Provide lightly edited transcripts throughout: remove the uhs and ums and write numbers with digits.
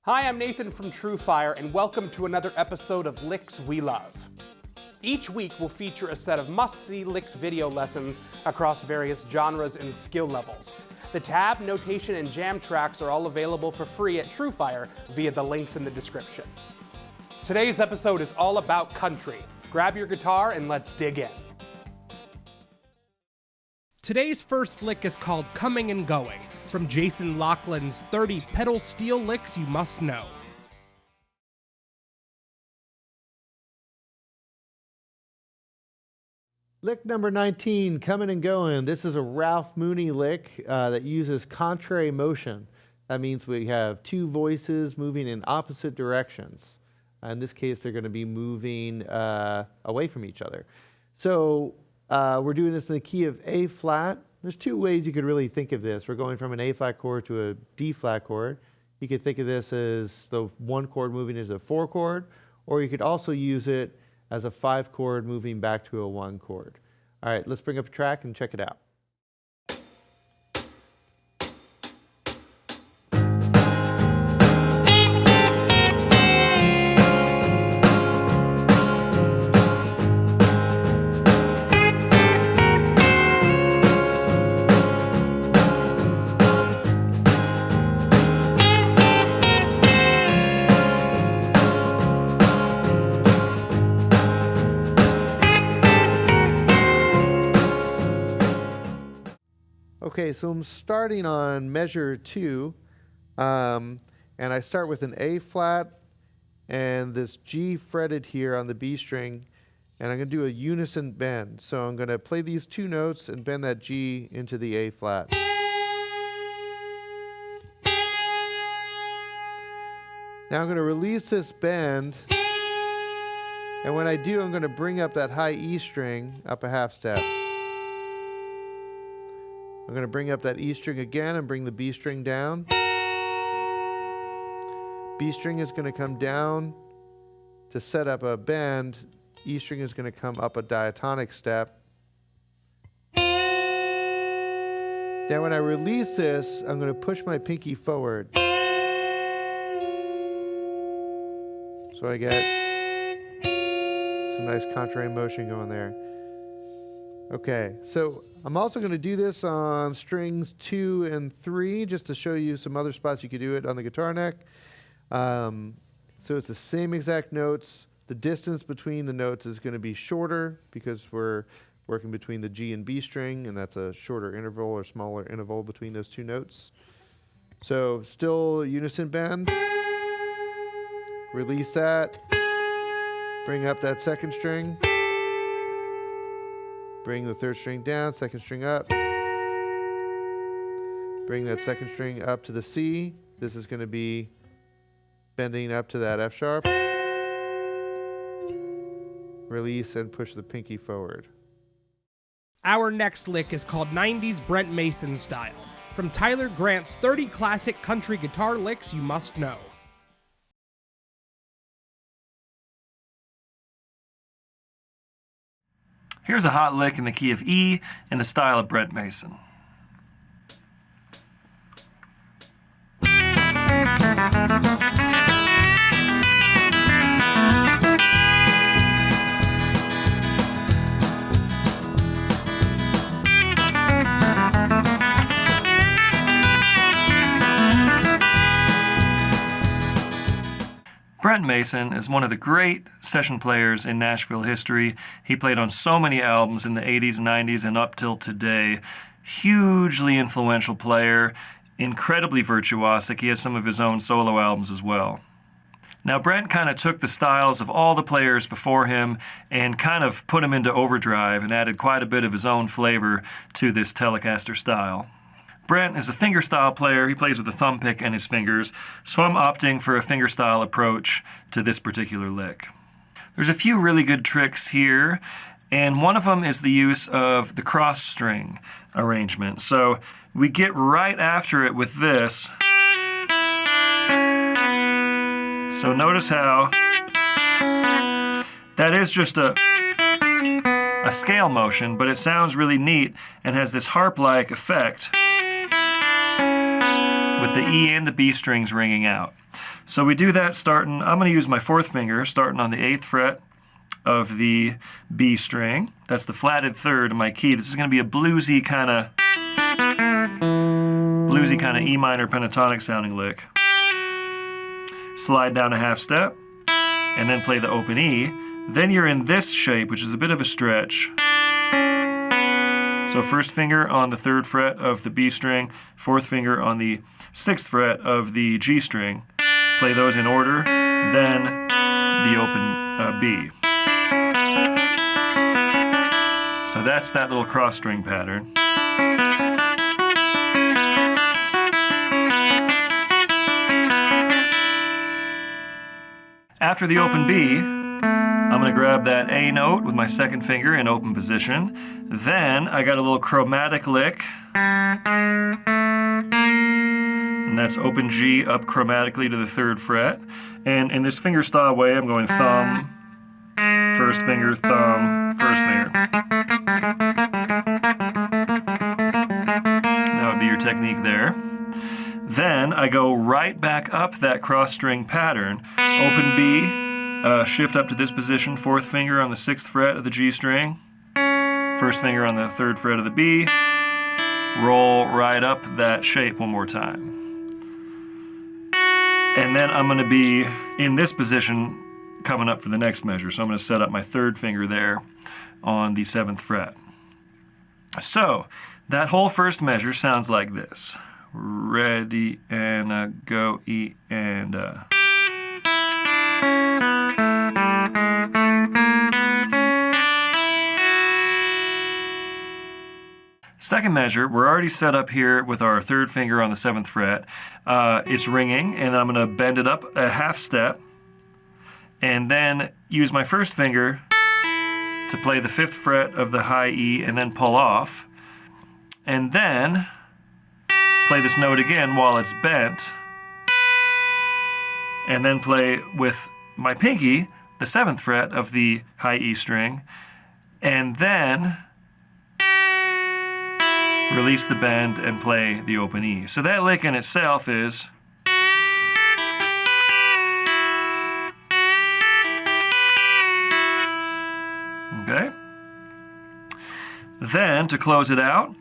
Hi, I'm Nathan from TrueFire, and welcome to another episode of Licks We Love. Each week we'll feature a set of must-see licks video lessons across various genres and skill levels. The tab, notation, and jam tracks are all available for free at TrueFire via the links in the description. Today's episode is all about country. Grab your guitar and let's dig in. Today's first lick is called Coming and Going, from Jason Loughlin's 30 pedal steel licks you must know. Lick number 19, Coming and Going. This is a Ralph Mooney lick that uses contrary motion. That means we have two voices moving in opposite directions. In this case, they're going to be moving away from each other. So we're doing this in the key of A flat. There's two ways you could really think of this. We're going from an A flat chord to a D flat chord. You could think of this as the one chord moving as a 4 chord, or you could also use it as a 5 chord moving back to a 1 chord. All right, let's bring up a track and check it out. Okay, so I'm starting on measure 2, and I start with an A flat and this G fretted here on the B string, and I'm going to do a unison bend. So I'm going to play these two notes and bend that G into the A flat. Now I'm going to release this bend, and when I do, I'm going to bring up that high E string up a half step. I'm going to bring up that E string again and bring the B string down. B string is going to come down to set up a bend. E string is going to come up a diatonic step. Then when I release this, I'm going to push my pinky forward. So I get some nice contrary motion going there. Okay, so I'm also going to do this on strings 2 and 3 just to show you some other spots you could do it on the guitar neck. So it's the same exact notes. The distance between the notes is going to be shorter because we're working between the G and B string, and that's a shorter interval or smaller interval between those two notes. So still unison bend. Release that. Bring up that second string. Bring the third string down, second string up. Bring that second string up to the C. This is going to be bending up to that F sharp. Release and push the pinky forward. Our next lick is called 90s Brent Mason Style, from Tyler Grant's 30 classic country guitar licks you must know. Here's a hot lick in the key of E in the style of Brent Mason. Brent Mason is one of the great session players in Nashville history. He played on so many albums in the 80s, 90s, and up till today. Hugely influential player, incredibly virtuosic. He has some of his own solo albums as well. Now, Brent kind of took the styles of all the players before him and kind of put them into overdrive and added quite a bit of his own flavor to this Telecaster style. Brent is a fingerstyle player. He plays with a thumb pick and his fingers, so I'm opting for a fingerstyle approach to this particular lick. There's a few really good tricks here, and one of them is the use of the cross string arrangement. So we get right after it with this. So notice how that is just a scale motion, but it sounds really neat and has this harp-like effect with the E and the B strings ringing out. So we do that starting, I'm going to use my fourth finger starting on the 8th fret of the B string. That's the flatted third of my key. This is going to be a bluesy kind of E minor pentatonic sounding lick. Slide down a half step and then play the open E. Then you're in this shape, which is a bit of a stretch. So first finger on the 3rd fret of the B string, 4th finger on the 6th fret of the G string. Play those in order, then the open B. So that's that little cross string pattern. After the open B, I'm going to grab that A note with my 2nd finger in open position. Then I got a little chromatic lick. And that's open G up chromatically to the 3rd fret. And in this fingerstyle way, I'm going thumb, 1st finger, thumb, 1st finger. That would be your technique there. Then I go right back up that cross string pattern. Open B, shift up to this position, 4th finger on the 6th fret of the G string, 1st finger on the 3rd fret of the B, roll right up that shape one more time. And then I'm going to be in this position coming up for the next measure. So I'm going to set up my 3rd finger there on the 7th fret. So that whole first measure sounds like this. Ready and go, E and Second measure, we're already set up here with our 3rd finger on the 7th fret. It's ringing, and I'm going to bend it up a half step, and then use my 1st finger to play the 5th fret of the high E, and then pull off, and then play this note again while it's bent, and then play with my pinky the 7th fret of the high E string, and then release the bend and play the open E. So that lick in itself is okay. Then to close it out,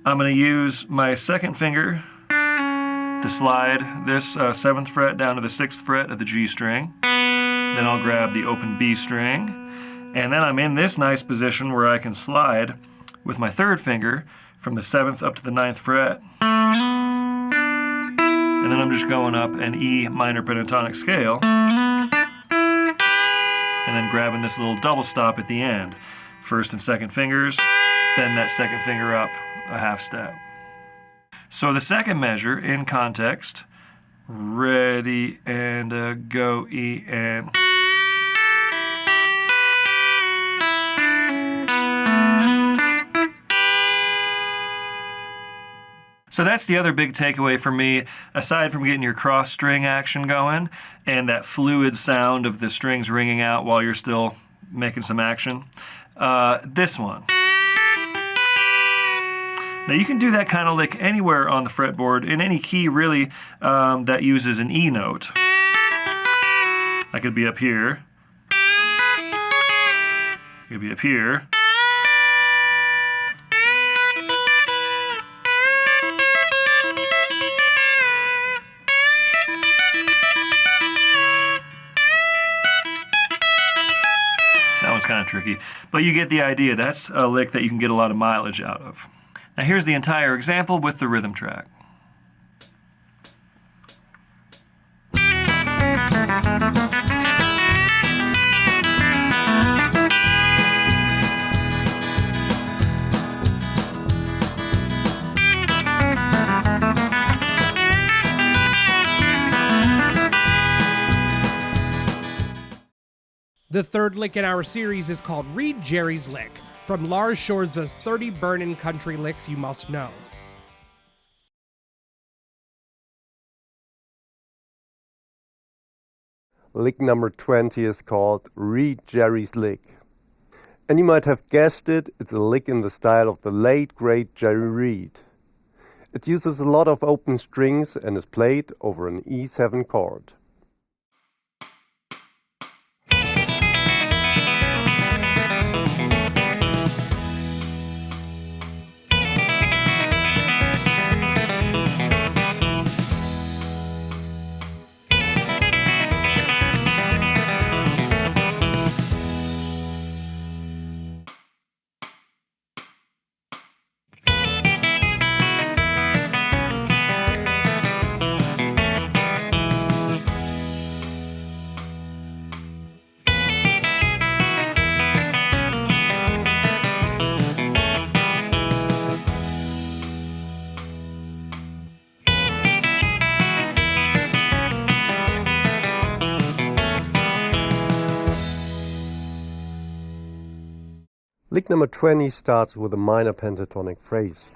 I'm going to use my 2nd finger to slide this 7th fret down to the 6th fret of the G string. Then I'll grab the open B string, and then I'm in this nice position where I can slide with my 3rd finger from the 7th up to the 9th fret. And then I'm just going up an E minor pentatonic scale, and then grabbing this little double stop at the end. 1st and 2nd fingers, bend that 2nd finger up a half step. So the second measure in context, ready and go, E and so that's the other big takeaway for me, aside from getting your cross string action going and that fluid sound of the strings ringing out while you're still making some action. This one. Now you can do that kind of lick anywhere on the fretboard, in any key really that uses an E note. I could be up here. I could be up here. That one's kind of tricky, but you get the idea. That's a lick that you can get a lot of mileage out of. Now here's the entire example with the rhythm track. The third lick in our series is called Read Jerry's Lick, from Lars Schurse's 30 Burnin country licks you must know. Lick number 20 is called Read Jerry's Lick. And you might have guessed it, it's a lick in the style of the late great Jerry Reed. It uses a lot of open strings and is played over an E7 chord. Lick number 20 starts with a minor pentatonic phrase.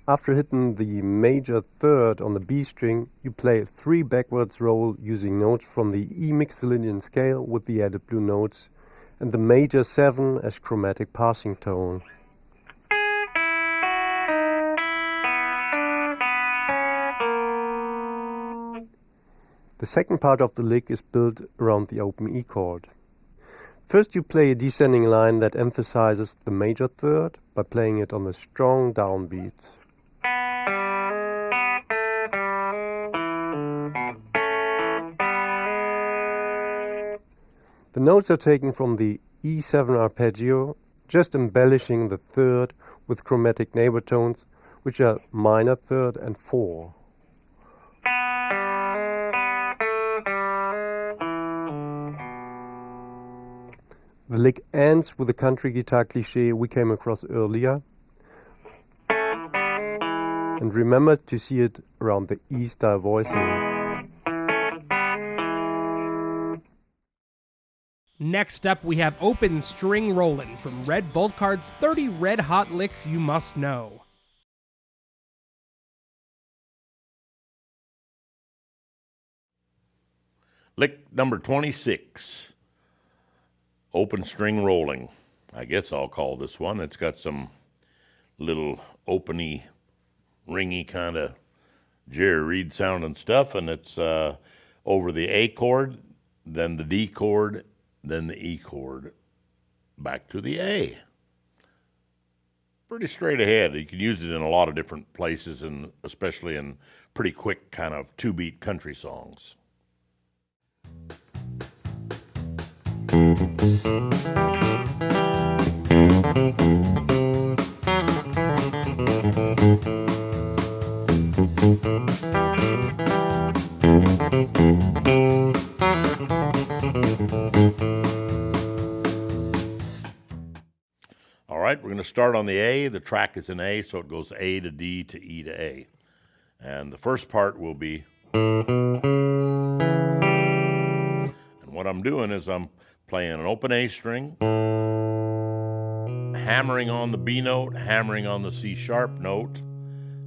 After hitting the major third on the B string, you play a 3 backwards roll using notes from the E Mixolydian scale with the added blue notes, and the major 7 as chromatic passing tone. The second part of the lick is built around the open E chord. First you play a descending line that emphasizes the major third by playing it on the strong downbeats. The notes are taken from the E7 arpeggio, just embellishing the third with chromatic neighbor tones, which are minor third and 4. The lick ends with the country guitar cliché we came across earlier. And remember to see it around the E-style voicing. Next up, we have Open String Rollin' from Red Volkaert's 30 Red Hot Licks You Must Know. Lick number 26. Open String Rolling. I guess I'll call this one. It's got some little openy, ringy kind of Jerry Reed sounding stuff, and it's over the A chord, then the D chord, then the E chord, back to the A. Pretty straight ahead. You can use it in a lot of different places, and especially in pretty quick kind of 2-beat country songs. All right, we're going to start on the A. The track is in A, so it goes A to D to E to A. And the first part will be... And what I'm doing is I'm playing an open A string, hammering on the B note, hammering on the C sharp note.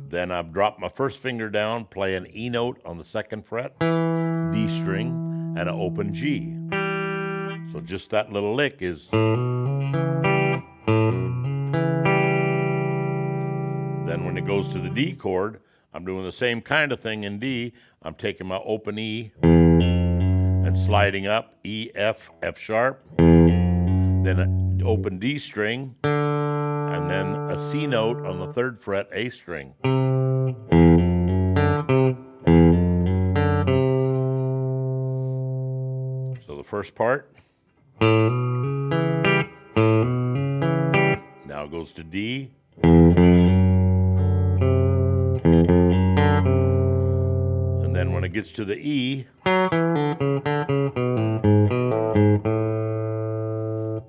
Then I've dropped my first finger down, play an E note on the 2nd fret, D string, and an open G. So just that little lick is... Then when it goes to the D chord, I'm doing the same kind of thing in D. I'm taking my open E and sliding up, E, F, F sharp, then an open D string, and then a C note on the 3rd fret, A string. So the first part. Now it goes to D. And then when it gets to the E,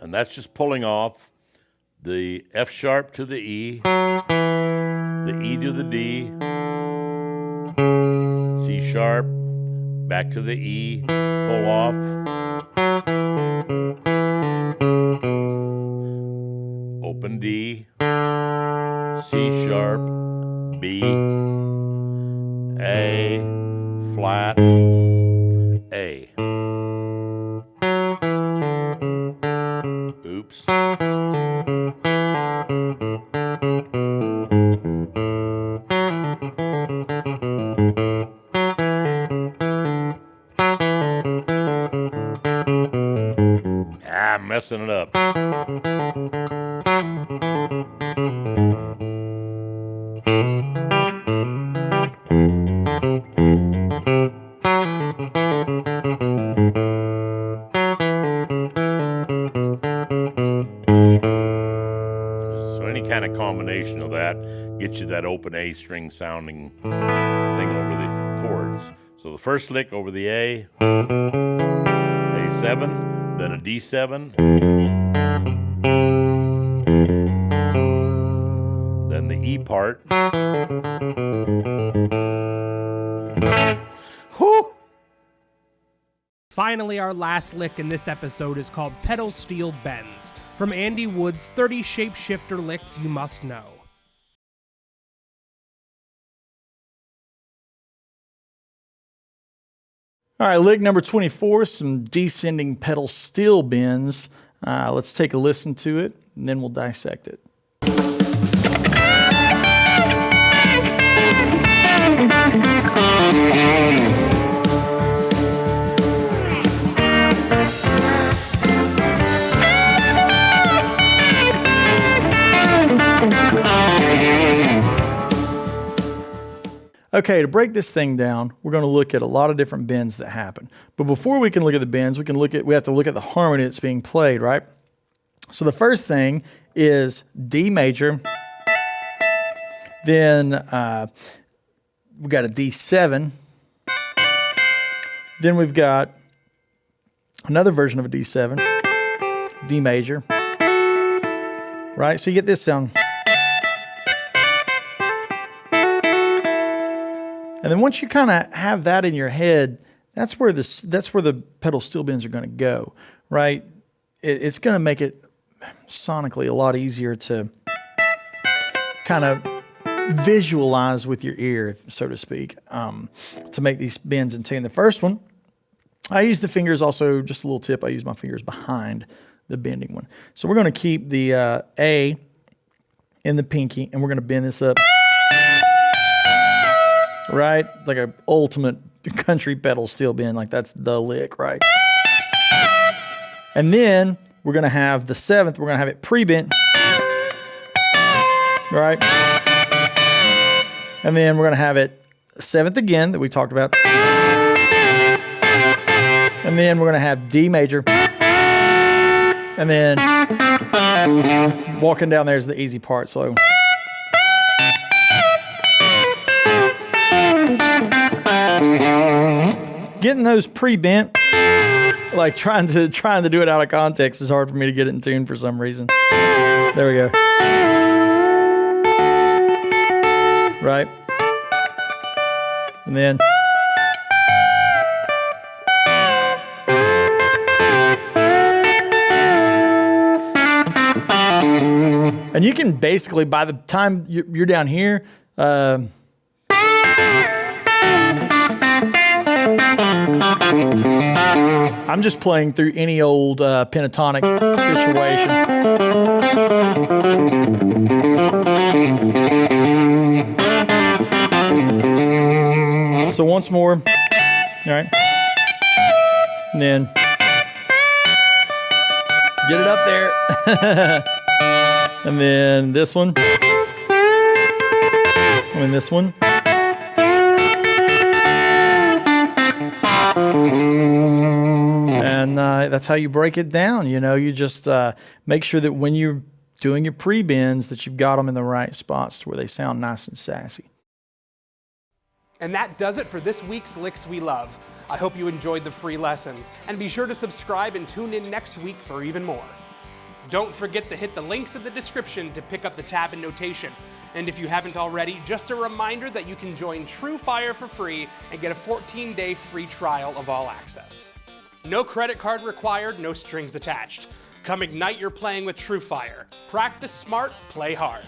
and that's just pulling off the F sharp to the E to the D, C sharp, back to the E, pull off, open D, C sharp, B, A, flat, A. Oops. I'm messing it up. So any kind of combination of that gets you that open A string sounding thing over the chords. So the first lick over the A, A7, then a D7, then the E part. Whew! Finally, our last lick in this episode is called Pedal Steel Bends, from Andy Wood's 30 Shapeshifter Licks You Must Know. All right, lick number 24, some descending pedal steel bends. Let's take a listen to it, and then we'll dissect it. Okay, to break this thing down, we're going to look at a lot of different bends that happen. But before we can look at the bends, we have to look at the harmony that's being played, right? So the first thing is D major, then we've got a D7, then we've got another version of a D7, D major, right? So you get this sound. And then once you kind of have that in your head, that's where the pedal steel bends are going to go, right? It's going to make it sonically a lot easier to kind of visualize with your ear, so to speak, to make these bends in tune. The first one, I use the fingers also, just a little tip, I use my fingers behind the bending one. So we're going to keep the A in the pinky, and we're going to bend this up. Right? Like an ultimate country pedal steel bend. Like that's the lick, right? And then we're going to have the 7th. We're going to have it pre-bent. Right? And then we're going to have it 7th again that we talked about. And then we're going to have D major. And then walking down there is the easy part. So getting those pre-bent, like trying to do it out of context is hard for me to get it in tune for some reason. There we go. Right? And then and you can basically, by the time you're down here, I'm just playing through any old pentatonic situation. So once more, all right, and then get it up there, and then this one, and then this one. And that's how you break it down. You know, you just make sure that when you're doing your pre-bends that you've got them in the right spots to where they sound nice and sassy. And that does it for this week's Licks We Love. I hope you enjoyed the free lessons, and be sure to subscribe and tune in next week for even more. Don't forget to hit the links in the description to pick up the tab and notation. And if you haven't already, just a reminder that you can join TrueFire for free and get a 14-day free trial of All Access. No credit card required, no strings attached. Come ignite your playing with TrueFire. Practice smart, play hard.